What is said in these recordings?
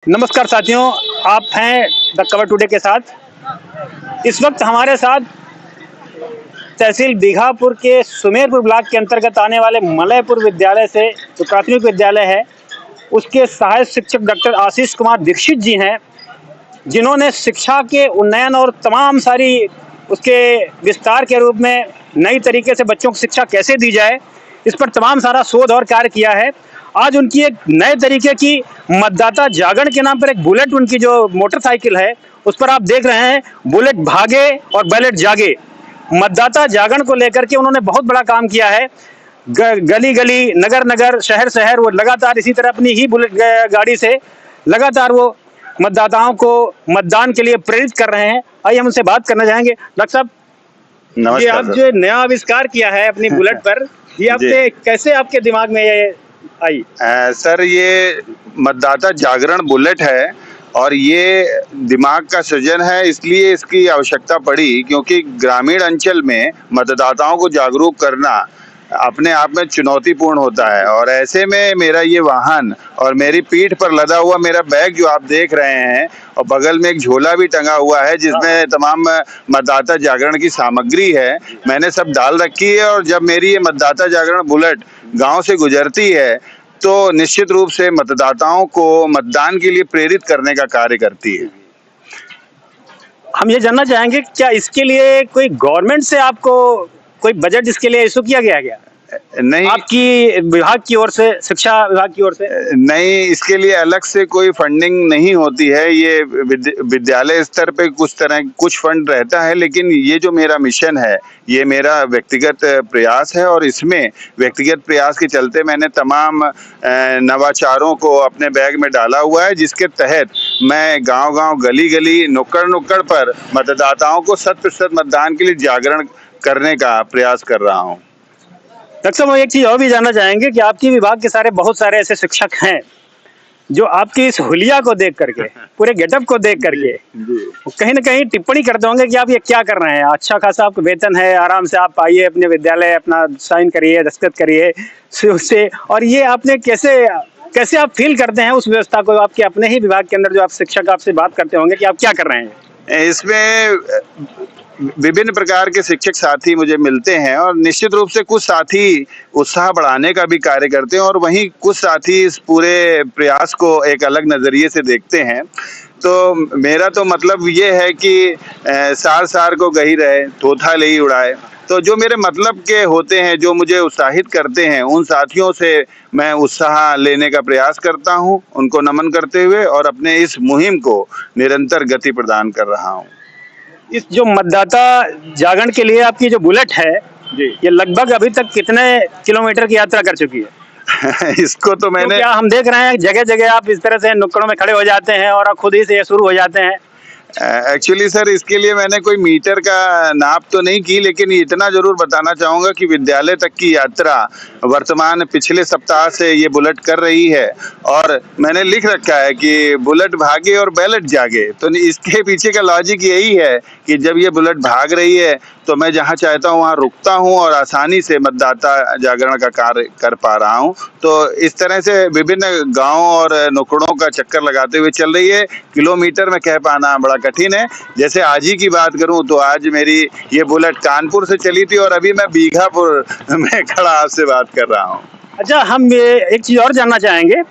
नमस्कार साथियों, आप हैं द कवर टुडे के साथ। इस वक्त हमारे साथ तहसील बीघापुर के सुमेरपुर ब्लॉक के अंतर्गत आने वाले मलयपुर विद्यालय से जो प्राथमिक विद्यालय है उसके सहायक शिक्षक डॉक्टर आशीष कुमार दीक्षित जी हैं, जिन्होंने शिक्षा के उन्नयन और तमाम सारी उसके विस्तार के रूप में नई तरीके से बच्चों को शिक्षा कैसे दी जाए, इस पर तमाम सारा शोध और कार्य किया है। आज उनकी एक नए तरीके की मतदाता जागरण के नाम पर एक बुलेट, उनकी जो मोटरसाइकिल है उस पर आप देख रहे हैं बुलेट भागे और बैलेट जागे। मतदाता जागरण को लेकर के उन्होंने बहुत बड़ा काम किया है। गली गली, नगर नगर, शहर शहर वो लगातार इसी तरह अपनी ही बुलेट गाड़ी से लगातार वो मतदाताओं को मतदान के लिए प्रेरित कर रहे हैं। आइए हम उनसे बात करना चाहेंगे। डॉक्टर साहब, ये आप जो नया आविष्कार किया है अपनी बुलेट पर, ये आपने कैसे आपके दिमाग में ये आई? सर, ये मतदाता जागरण बुलेट है और ये दिमाग का सृजन है, इसलिए इसकी आवश्यकता पड़ी क्योंकि ग्रामीण अंचल में मतदाताओं को जागरूक करना अपने आप में चुनौतीपूर्ण होता है। और ऐसे में मेरा ये वाहन और मेरी पीठ पर लदा हुआ मेरा बैग जो आप देख रहे हैं, और बगल में एक झोला भी टंगा हुआ है जिसमें तमाम मतदाता जागरण की सामग्री है, मैंने सब डाल रखी है। और जब मेरी ये मतदाता जागरण बुलेट गांव से गुजरती है तो निश्चित रूप से मतदाताओं को मतदान के लिए प्रेरित करने का कार्य करती है। हम ये जानना चाहेंगे, क्या इसके लिए कोई गवर्नमेंट से आपको कोई बजट इसके लिए इशू किया गया? नहीं, आपकी विभाग की ओर से, शिक्षा विभाग की ओर से? नहीं, इसके लिए अलग से कोई फंडिंग नहीं होती है। ये विद्यालय स्तर पे कुछ फंड रहता है, लेकिन ये जो मेरा मिशन है ये मेरा व्यक्तिगत प्रयास है और इसमें व्यक्तिगत प्रयास के चलते मैंने तमाम नवाचारों को अपने बैग में डाला हुआ है, जिसके तहत मैं गांव-गांव, गली-गली, नुक्कड़-नुक्कड़ पर मतदाताओं को 100% मतदान के लिए जागरण करने का प्रयास कर रहा हूँ। डॉक्टर साहब, एक चीज और भी जानना चाहेंगे कि आपके विभाग के बहुत सारे ऐसे शिक्षक हैं जो आपकी इस हुलिया को देख करके, पूरे गेटअप को देख करके कहीं ना कहीं टिप्पणी करते होंगे कि आप ये क्या कर रहे हैं। अच्छा खासा आपका वेतन है, आराम से आप आइए अपने विद्यालय, अपना साइन करिए, दस्तखत करिए उससे। और ये आपने कैसे आप फील करते हैं उस व्यवस्था को? आपके अपने ही विभाग के अंदर जो आप शिक्षक आपसे बात करते होंगे कि आप क्या कर रहे हैं। इसमें विभिन्न प्रकार के शिक्षक साथी मुझे मिलते हैं और निश्चित रूप से कुछ साथी उत्साह बढ़ाने का भी कार्य करते हैं और वहीं कुछ साथी इस पूरे प्रयास को एक अलग नज़रिए से देखते हैं। तो मेरा तो मतलब ये है कि सार सार को गही रहे, थोथा ले ही उड़ाए। तो जो मेरे मतलब के होते हैं, जो मुझे उत्साहित करते हैं, उन साथियों से मैं उत्साह लेने का प्रयास करता हूं, उनको नमन करते हुए, और अपने इस मुहिम को निरंतर गति प्रदान कर रहा हूं। इस जो मतदाता जागरण के लिए आपकी जो बुलेट है जी, ये लगभग अभी तक कितने किलोमीटर की यात्रा कर चुकी है? इसको तो मैंने क्या हम देख रहे हैं जगह जगह आप इस तरह से नुक्कड़ों में खड़े हो जाते हैं और खुद ही से शुरू हो जाते हैं। एक्चुअली सर, इसके लिए मैंने कोई मीटर का नाप तो नहीं की, लेकिन इतना जरूर बताना चाहूँगा कि विद्यालय तक की यात्रा वर्तमान पिछले सप्ताह से ये बुलेट कर रही है। और मैंने लिख रखा है कि बुलेट भागे और बैलेट जागे। तो इसके पीछे का लॉजिक यही है कि जब ये बुलेट भाग रही है तो मैं जहाँ चाहता हूँ वहाँ रुकता हूँ और आसानी से मतदाता जागरण का कार्य कर पा रहा हूँ। तो इस तरह से विभिन्न गाँव और नुक्कड़ों का चक्कर लगाते हुए चल रही है। किलोमीटर में कह पाना बड़ा कठिन है। जैसे आज ही की बात करूं तो आज मेरी ये बुलेट कानपुर से चली थी और अभी मैं बीघापुर में खड़ा आपसे बात कर रहा हूं। अच्छा, हम एक चीज और जानना चाहेंगे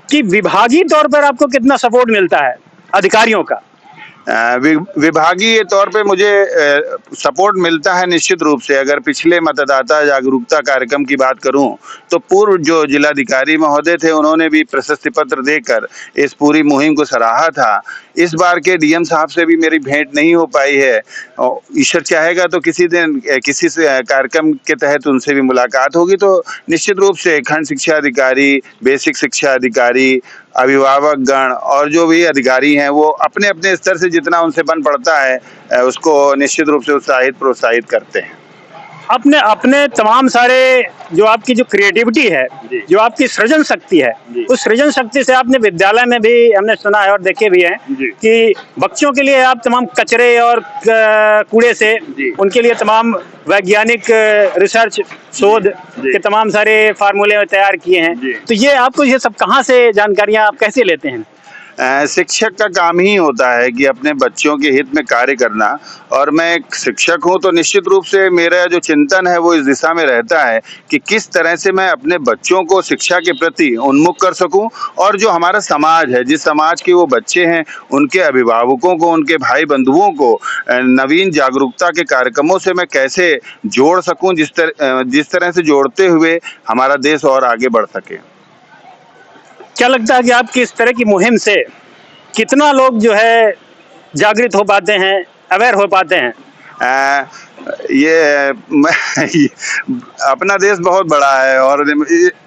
कि विभागीय तौर पर आपको कितना सपोर्ट मिलता है अधिकारियों का? विभागीय तौर पे मुझे सपोर्ट मिलता है निश्चित रूप से। अगर पिछले मतदाता जागरूकता कार्यक्रम की बात करूं तो पूर्व जो जिलाधिकारी महोदय थे उन्होंने भी प्रशस्ति पत्र देकर इस पूरी मुहिम को सराहा था। इस बार के डीएम साहब से भी मेरी भेंट नहीं हो पाई है। ईश्वर चाहेगा तो किसी दिन किसी कार्यक्रम के तहत उनसे भी मुलाकात होगी। तो निश्चित रूप से खंड शिक्षा अधिकारी, बेसिक शिक्षा अधिकारी, अभिभावक गण और जो भी अधिकारी हैं वो अपने अपने स्तर से जितना उनसे बन पड़ता है उसको निश्चित रूप से उत्साहित प्रोत्साहित करते हैं। अपने अपने तमाम सारे जो आपकी जो क्रिएटिविटी है, जो आपकी सृजन शक्ति है, उस सृजन शक्ति से आपने विद्यालय में भी हमने सुना है और देखे भी हैं कि बच्चों के लिए आप तमाम कचरे और कूड़े से उनके लिए तमाम वैज्ञानिक रिसर्च शोध के तमाम सारे फार्मूले तैयार किए हैं। तो ये आपको ये सब कहाँ से जानकारियाँ आप कैसे लेते हैं? शिक्षक का काम ही होता है कि अपने बच्चों के हित में कार्य करना, और मैं एक शिक्षक हूँ तो निश्चित रूप से मेरा जो चिंतन है वो इस दिशा में रहता है कि किस तरह से मैं अपने बच्चों को शिक्षा के प्रति उन्मुख कर सकूं, और जो हमारा समाज है, जिस समाज के वो बच्चे हैं, उनके अभिभावकों को, उनके भाई बंधुओं को नवीन जागरूकता के कार्यक्रमों से मैं कैसे जोड़ सकूं, जिस तरह से जोड़ते हुए हमारा देश और आगे बढ़ सके। क्या लगता है कि आपकी इस तरह की मुहिम से कितना लोग जो है जागृत हो पाते हैं, अवेयर हो पाते हैं? अ, ये अपना देश बहुत बड़ा है, और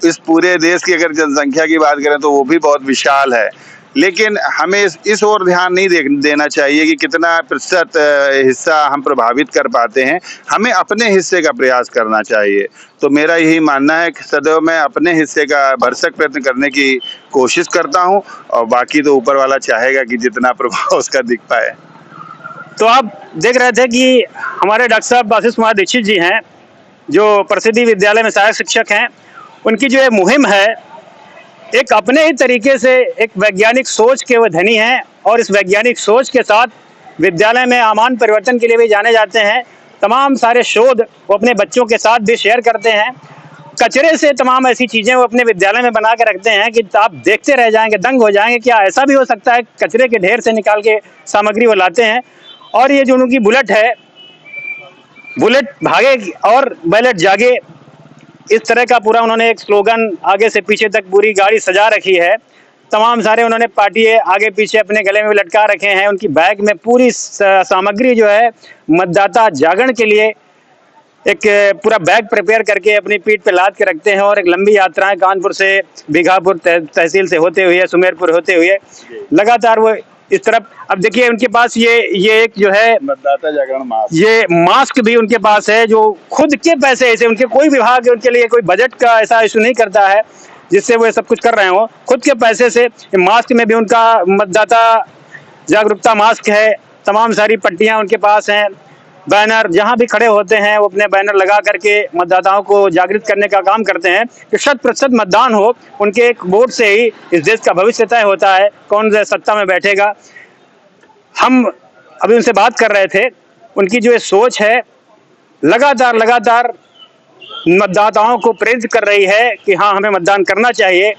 इस पूरे देश की अगर जनसंख्या की बात करें तो वो भी बहुत विशाल है, लेकिन हमें इस ओर ध्यान नहीं देना चाहिए कि कितना प्रतिशत हिस्सा हम प्रभावित कर पाते हैं। हमें अपने हिस्से का प्रयास करना चाहिए। तो मेरा यही मानना है कि सदैव मैं अपने हिस्से का भरसक प्रयत्न करने की कोशिश करता हूँ, और बाकी तो ऊपर वाला चाहेगा कि जितना प्रभाव उसका दिख पाए। तो आप देख रहे थे कि हमारे डॉक्टर साहब आशीष कुमार दीक्षित जी हैं, जो प्रसिद्धि विद्यालय में सहायक शिक्षक हैं। उनकी जो ये मुहिम है, एक अपने ही तरीके से एक वैज्ञानिक सोच के वो धनी हैं, और इस वैज्ञानिक सोच के साथ विद्यालय में आमान परिवर्तन के लिए भी जाने जाते हैं। तमाम सारे शोध वो अपने बच्चों के साथ भी शेयर करते हैं। कचरे से तमाम ऐसी चीज़ें वो अपने विद्यालय में बना के रखते हैं कि आप देखते रह जाएंगे, दंग हो जाएंगे। क्या ऐसा भी हो सकता है? कचरे के ढेर से निकाल के सामग्री वो लाते हैं। और ये जो उनकी बुलेट है, बुलेट भागे और बैलेट जागे, इस तरह का पूरा उन्होंने एक स्लोगन आगे से पीछे तक पूरी गाड़ी सजा रखी है। तमाम सारे उन्होंने पार्टियां आगे पीछे अपने गले में लटका रखे हैं। उनकी बैग में पूरी सामग्री जो है मतदाता जागरण के लिए एक पूरा बैग प्रिपेयर करके अपनी पीठ पे लाद के रखते हैं, और एक लंबी यात्राएं कानपुर से बीघापुर तहसील से होते हुए, सुमेरपुर होते हुए लगातार वो इस तरफ। अब देखिए उनके पास ये एक जो है मतदाता जागरण मास्क, ये मास्क भी उनके पास है, जो खुद के पैसे से, उनके कोई विभाग उनके लिए कोई बजट का ऐसा इशू नहीं करता है जिससे वो सब कुछ कर रहे हो। खुद के पैसे से मास्क में भी उनका मतदाता जागरूकता मास्क है। तमाम सारी पट्टियां उनके पास हैं। बैनर जहां भी खड़े होते हैं वो अपने बैनर लगा करके मतदाताओं को जागृत करने का काम करते हैं कि 100% मतदान हो। उनके एक वोट से ही इस देश का भविष्य तय होता है, कौन सत्ता में बैठेगा। हम अभी उनसे बात कर रहे थे, उनकी जो ये सोच है लगातार मतदाताओं को प्रेरित कर रही है कि हाँ, हमें मतदान करना चाहिए।